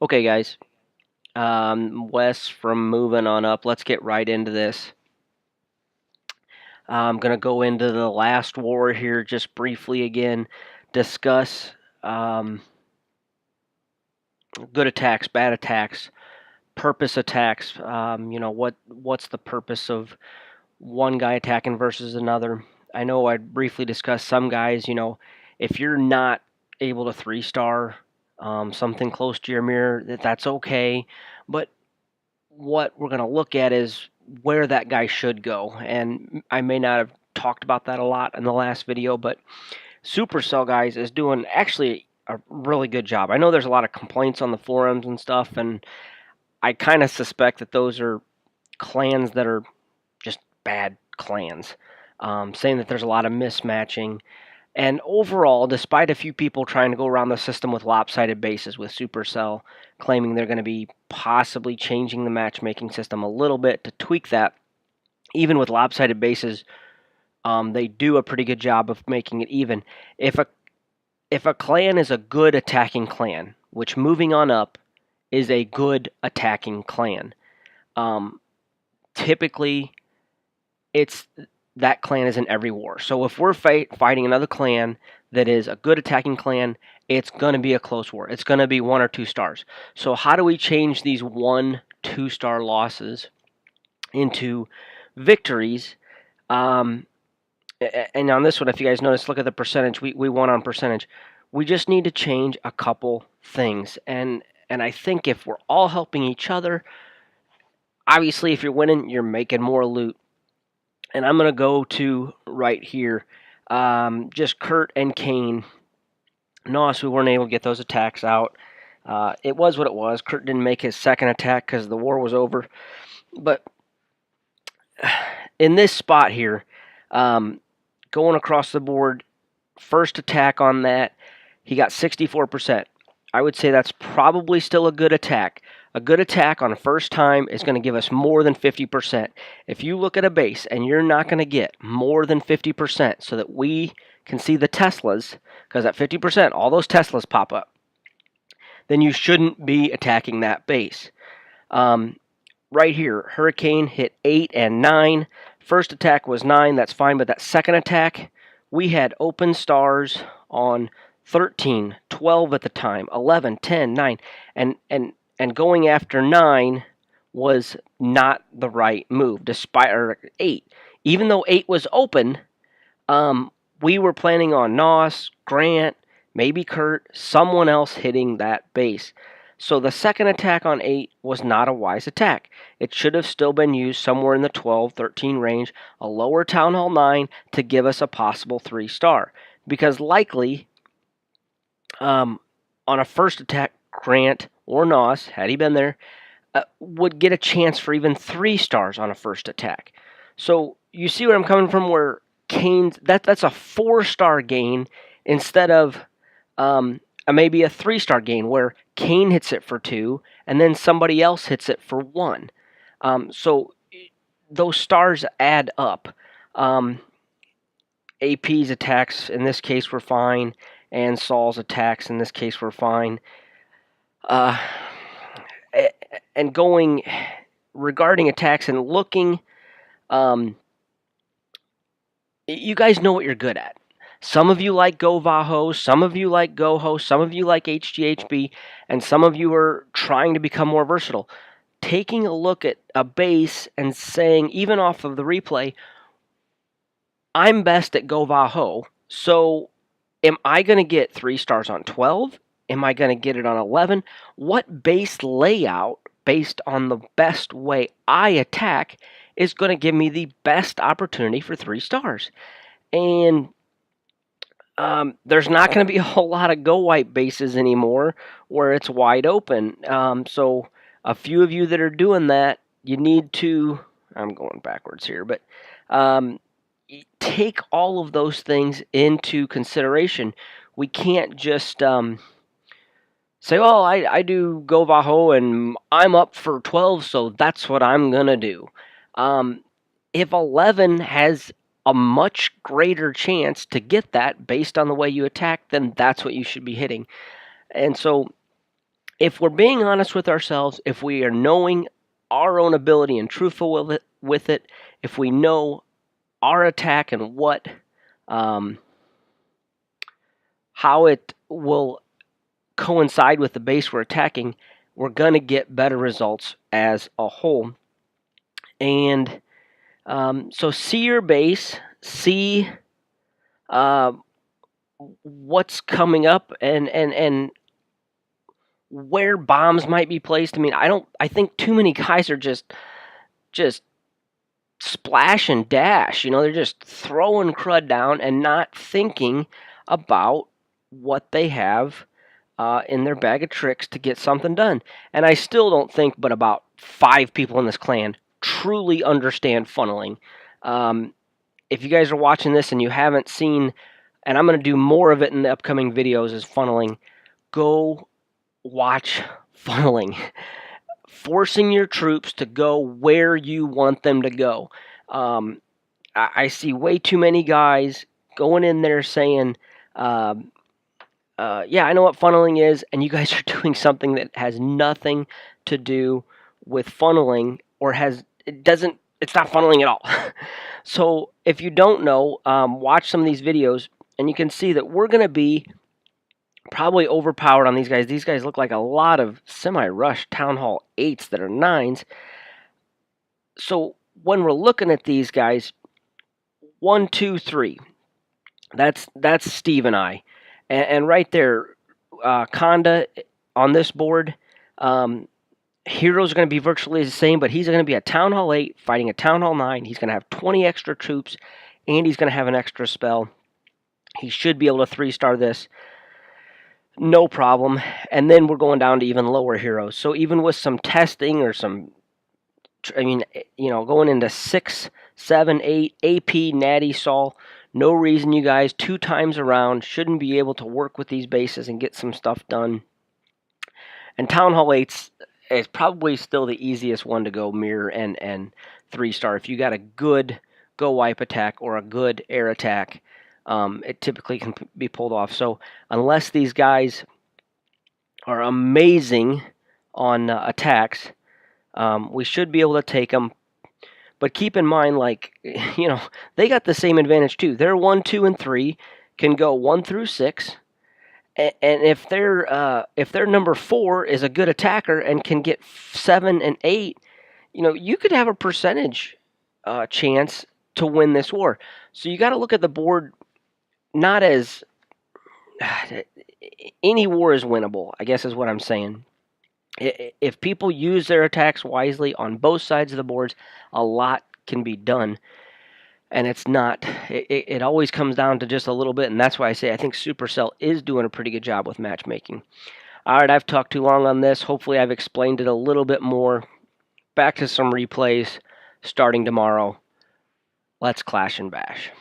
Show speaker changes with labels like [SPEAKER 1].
[SPEAKER 1] Okay, guys. Wes from Moving On Up. Let's get right into this. I'm going to go into the last war here just briefly again, discuss good attacks, bad attacks, purpose attacks. What's the purpose of one guy attacking versus another. I know I briefly discussed some guys, if you're not able to 3-star something close to your mirror, that's okay. But what we're going to look at is where that guy should go. And I may not have talked about that a lot in the last video, but Supercell guys is doing actually a really good job. I know there's a lot of complaints on the forums and stuff, and I kind of suspect that those are clans that are just bad clans, saying that there's a lot of mismatching. And overall, despite a few people trying to go around the system with lopsided bases with Supercell, claiming they're going to be possibly changing the matchmaking system a little bit to tweak that, even with lopsided bases, they do a pretty good job of making it even. If a clan is a good attacking clan, which moving on up is a good attacking clan, typically it's that clan is in every war. So if we're fighting another clan that is a good attacking clan, it's going to be a close war. It's going to be 1 or 2 stars. So how do we change these 1, 2-star losses into victories? And on this one, if you guys notice, look at the percentage. We won on percentage. We just need to change a couple things. And I think if we're all helping each other, obviously if you're winning, you're making more loot. And I'm going to go to right here. Just Kurt and Kane. Nos, we weren't able to get those attacks out. It was what it was. Kurt didn't make his second attack because the war was over. But in this spot here, going across the board, first attack on that, he got 64%. I would say that's probably still a good attack. A good attack on a first time is going to give us more than 50%. If you look at a base and you're not going to get more than 50% so that we can see the Teslas, because at 50%, all those Teslas pop up, then you shouldn't be attacking that base. Right here, Hurricane hit 8 and 9. First attack was 9, that's fine, but that second attack, we had open stars on 13, 12 at the time, 11, 10, 9, and going after 9 was not the right move, despite 8. Even though 8 was open, we were planning on Nos, Grant, maybe Kurt, someone else hitting that base. So the second attack on 8 was not a wise attack. It should have still been used somewhere in the 12, 13 range, a lower Town Hall 9 to give us a possible 3-star. Because likely, on a first attack, Grant or Nos, had he been there, would get a chance for even 3 stars on a first attack. So you see where I'm coming from, where Kane's, that's a 4-star gain instead of maybe a 3-star gain where Kane hits it for 2 and then somebody else hits it for 1. So those stars add up. AP's attacks in this case were fine, and Saul's attacks in this case were fine. And going regarding attacks and looking, you guys know what you're good at. Some of you like Go Vaho, some of you like GoHo, some of you like HGHB, and some of you are trying to become more versatile. Taking a look at a base and saying, even off of the replay, I'm best at Go Vaho, so am I going to get 3 stars on 12? Am I going to get it on 11? What base layout, based on the best way I attack, is going to give me the best opportunity for 3 stars? And there's not going to be a whole lot of go white bases anymore where it's wide open. So a few of you that are doing that, you need to, I'm going backwards here, but take all of those things into consideration. We can't just say, well, I do Go Vaho and I'm up for 12, so that's what I'm going to do. If 11 has a much greater chance to get that based on the way you attack, then that's what you should be hitting. And so if we're being honest with ourselves, if we are knowing our own ability and truthful with it, if we know our attack and um, how it will coincide with the base we're attacking, we're going to get better results as a whole. And so see your base, see uh, what's coming up, and where bombs might be placed. I mean, I think too many guys are just splash and dash. They're just throwing crud down and not thinking about what they have in their bag of tricks to get something done. And I still don't think but about 5 people in this clan truly understand funneling. If you guys are watching this and you haven't seen, and I'm going to do more of it in the upcoming videos, is funneling, go watch funneling. Forcing your troops to go where you want them to go. I see way too many guys going in there saying, yeah, I know what funneling is, and you guys are doing something that has nothing to do with funneling, or it's not funneling at all. So if you don't know, watch some of these videos, and you can see that we're going to be probably overpowered on these guys. These guys look like a lot of semi-rush Town Hall 8s that are 9s. So when we're looking at these guys, 1, 2, 3, that's Steve and I. And right there, Conda on this board, Hero's going to be virtually the same, but he's going to be a Town Hall 8 fighting a Town Hall 9. He's going to have 20 extra troops, and he's going to have an extra spell. He should be able to 3-star this. No problem. And then we're going down to even lower heroes. So even with some testing or going into 6, 7, 8, AP, Natty, Saul, no reason you guys 2 times around shouldn't be able to work with these bases and get some stuff done. And Town Hall 8 is probably still the easiest one to go mirror and 3-star. If you got a good go wipe attack or a good air attack, it typically can be pulled off. So unless these guys are amazing on attacks, we should be able to take them. But keep in mind, they got the same advantage too. They're 1, 2, and 3 can go 1 through 6, and if their number 4 is a good attacker and can get 7 and 8, you could have a percentage chance to win this war. So you got to look at the board not as any war is winnable, I guess is what I'm saying. If people use their attacks wisely on both sides of the boards, a lot can be done. And it's not, it always comes down to just a little bit, and that's why I say I think Supercell is doing a pretty good job with matchmaking. All right, I've talked too long on this. Hopefully I've explained it a little bit more. Back to some replays starting tomorrow. Let's clash and bash.